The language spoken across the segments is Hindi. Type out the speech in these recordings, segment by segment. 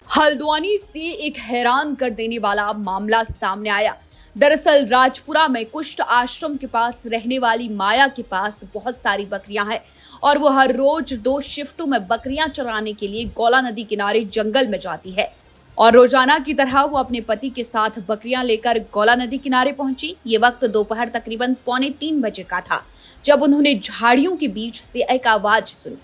हल्द्वानी से एक हैरान कर देने वाला मामला सामने आया। दरअसल राजपुरा में कुष्ठ आश्रम के पास रहने वाली माया के पास बहुत सारी बकरियां हैं और वो हर रोज 2 शिफ्टों में बकरियां चराने के लिए गौला नदी किनारे जंगल में जाती है और रोजाना की तरह वो अपने पति के साथ बकरियां लेकर गौला नदी किनारे पहुंची। ये वक्त दोपहर तकरीबन 2:45 बजे का था जब उन्होंने झाड़ियों के बीच से एक आवाज सुनी।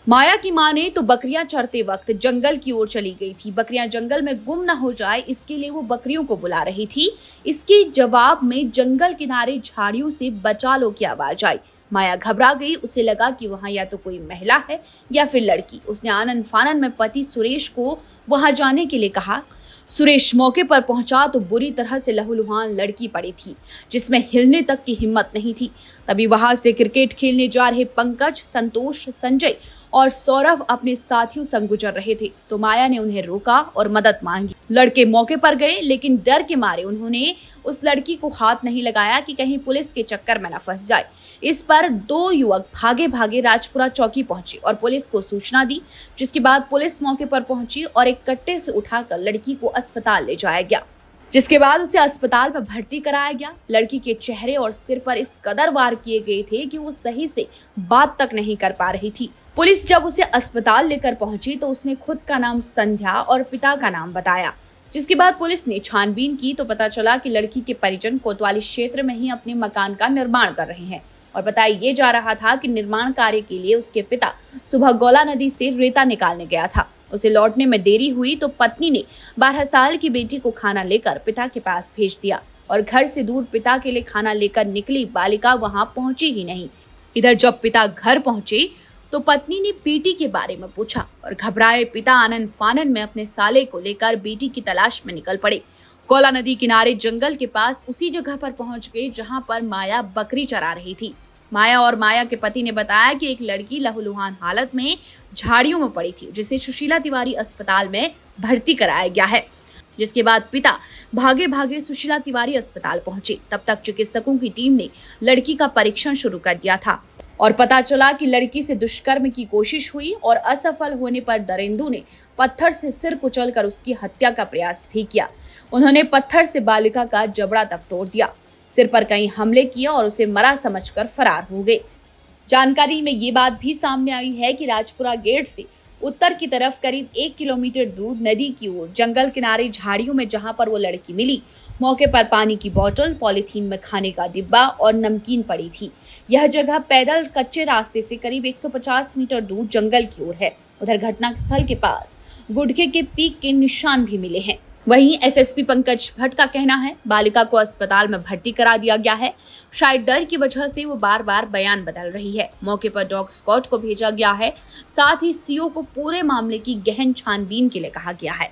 माया की मां ने तो बकरियां चरते वक्त जंगल की ओर चली गई थी। बकरियां जंगल में गुम न हो जाए इसके लिए वो बकरियों को बुला रही थी। इसके जवाब में जंगल किनारे झाड़ियों से बचा लो की आवाज आई। माया घबरा गई। उसे लगा कि वहां या तो कोई महिला है या फिर लड़की। उसने आनन फानन में पति सुरेश को वहां जाने के लिए कहा। सुरेश मौके पर पहुंचा तो बुरी तरह से लहूलुहान लड़की पड़ी थी जिसमें हिलने तक की हिम्मत नहीं थी। तभी वहां से क्रिकेट खेलने जा रहे पंकज, संतोष, संजय और सौरभ अपने साथियों संग गुजर रहे थे तो माया ने उन्हें रोका और मदद मांगी। लड़के मौके पर गए लेकिन डर के मारे उन्होंने उस लड़की को हाथ नहीं लगाया कि कहीं पुलिस के चक्कर में न फंस जाए। इस पर 2 युवक भागे भागे राजपुरा चौकी पहुंचे और पुलिस को सूचना दी, जिसके बाद पुलिस मौके पर पहुंची और एक कट्टे से उठाकर लड़की को अस्पताल ले जाया गया, जिसके बाद उसे अस्पताल में भर्ती कराया गया। लड़की के चेहरे और सिर पर इस कदर वार किए गए थे कि वो सही से बात तक नहीं कर पा रही थी। पुलिस जब उसे अस्पताल लेकर पहुंची तो उसने खुद का नाम संध्या और पिता का नाम बताया, जिसके बाद पुलिस ने छानबीन की तो पता चला कि लड़की के परिजन कोतवाली क्षेत्र में ही अपने मकान का निर्माण कर रहे हैं और बताया ये जा रहा था कि निर्माण कार्य के लिए उसके पिता सुबह गौला नदी से रेता निकालने गया था। उसे लौटने में देरी हुई तो पत्नी ने 12 साल की बेटी को खाना लेकर पिता के पास भेज दिया और घर से दूर पिता के लिए खाना लेकर निकली बालिका वहां पहुंची ही नहीं। इधर जब पिता घर पहुंचे तो पत्नी ने बेटी के बारे में पूछा और घबराए पिता आनन फानन में अपने साले को लेकर बेटी की तलाश में निकल पड़े। गौला नदी किनारे जंगल के पास उसी जगह पर पहुंच गए जहां पर माया बकरी चरा रही थी। माया और माया के पति ने बताया कि एक लड़की लहूलुहान हालत में झाड़ियों में पड़ी थी जिसे सुशीला तिवारी अस्पताल में भर्ती कराया गया है, जिसके बाद पिता भागे भागे सुशीला तिवारी अस्पताल पहुंचे। तब तक चिकित्सकों की टीम ने लड़की का परीक्षण शुरू कर दिया था और पता चला कि लड़की से दुष्कर्म की कोशिश हुई और असफल होने पर दरिंदू ने पत्थर से सिर कुचलकर उसकी हत्या का प्रयास भी किया। उन्होंने पत्थर से बालिका का जबड़ा तक तोड़ दिया, सिर पर कई हमले किए और उसे मरा समझकर फरार हो गए। जानकारी में ये बात भी सामने आई है कि राजपुरा गेट से उत्तर की तरफ करीब 1 किलोमीटर दूर नदी की ओर जंगल किनारे झाड़ियों में जहां पर वो लड़की मिली, मौके पर पानी की बोतल, पॉलीथीन में खाने का डिब्बा और नमकीन पड़ी थी। यह जगह पैदल कच्चे रास्ते से करीब 150 मीटर दूर जंगल की ओर है। उधर घटनास्थल के पास गुटखे के पीक के निशान भी मिले हैं। वहीं एसएसपी पंकज भट्ट का कहना है बालिका को अस्पताल में भर्ती करा दिया गया है। शायद डर की वजह से वो बार बार बयान बदल रही है। मौके पर डॉग स्क्वाड को भेजा गया है। साथ ही सीओ को पूरे मामले की गहन छानबीन के लिए कहा गया है।